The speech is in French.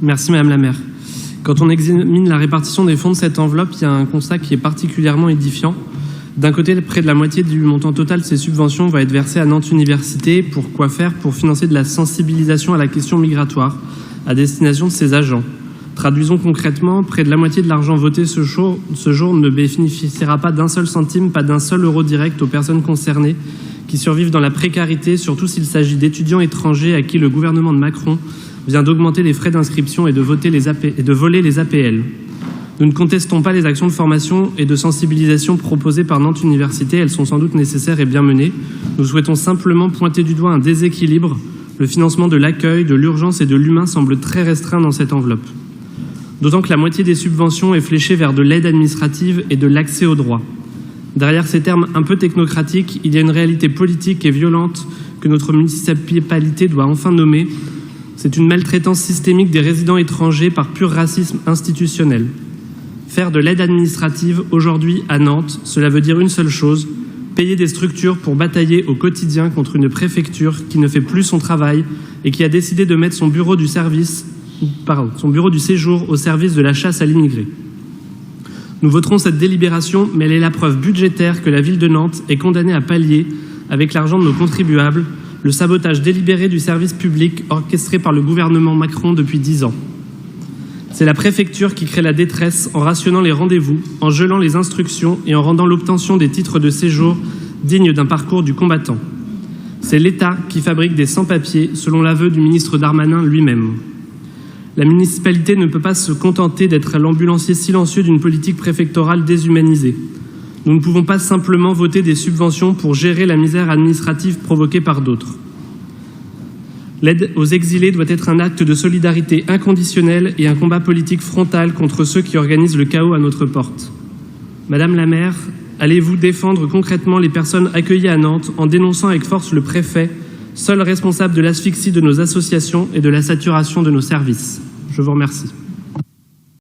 Merci Madame la maire. Quand on examine la répartition des fonds de cette enveloppe, il y a un constat qui est particulièrement édifiant. D'un côté, près de la moitié du montant total de ces subventions va être versée à Nantes Université. Pour quoi faire? Pour financer de la sensibilisation à la question migratoire à destination de ses agents. Traduisons concrètement, près de la moitié de l'argent voté ce jour ne bénéficiera pas d'un seul centime, pas d'un seul euro direct aux personnes concernées qui survivent dans la précarité, surtout s'il s'agit d'étudiants étrangers à qui le gouvernement de Macron vient d'augmenter les frais d'inscription et de voler les APL. Nous ne contestons pas les actions de formation et de sensibilisation proposées par Nantes Université, elles sont sans doute nécessaires et bien menées. Nous souhaitons simplement pointer du doigt un déséquilibre. Le financement de l'accueil, de l'urgence et de l'humain semble très restreint dans cette enveloppe. D'autant que la moitié des subventions est fléchée vers de l'aide administrative et de l'accès aux droits. Derrière ces termes un peu technocratiques, il y a une réalité politique et violente que notre municipalité doit enfin nommer. C'est une maltraitance systémique des résidents étrangers par pur racisme institutionnel. Faire de l'aide administrative aujourd'hui à Nantes, cela veut dire une seule chose, payer des structures pour batailler au quotidien contre une préfecture qui ne fait plus son travail et qui a décidé de mettre son bureau du séjour au service de la chasse à l'immigré. Nous voterons cette délibération, mais elle est la preuve budgétaire que la ville de Nantes est condamnée à pallier, avec l'argent de nos contribuables, le sabotage délibéré du service public orchestré par le gouvernement Macron depuis 10 ans. C'est la préfecture qui crée la détresse en rationnant les rendez-vous, en gelant les instructions et en rendant l'obtention des titres de séjour digne d'un parcours du combattant. C'est l'État qui fabrique des sans-papiers, selon l'aveu du ministre Darmanin lui-même. La municipalité ne peut pas se contenter d'être l'ambulancier silencieux d'une politique préfectorale déshumanisée. Nous ne pouvons pas simplement voter des subventions pour gérer la misère administrative provoquée par d'autres. L'aide aux exilés doit être un acte de solidarité inconditionnelle et un combat politique frontal contre ceux qui organisent le chaos à notre porte. Madame la maire, allez-vous défendre concrètement les personnes accueillies à Nantes en dénonçant avec force le préfet, seul responsable de l'asphyxie de nos associations et de la saturation de nos services? Je vous remercie.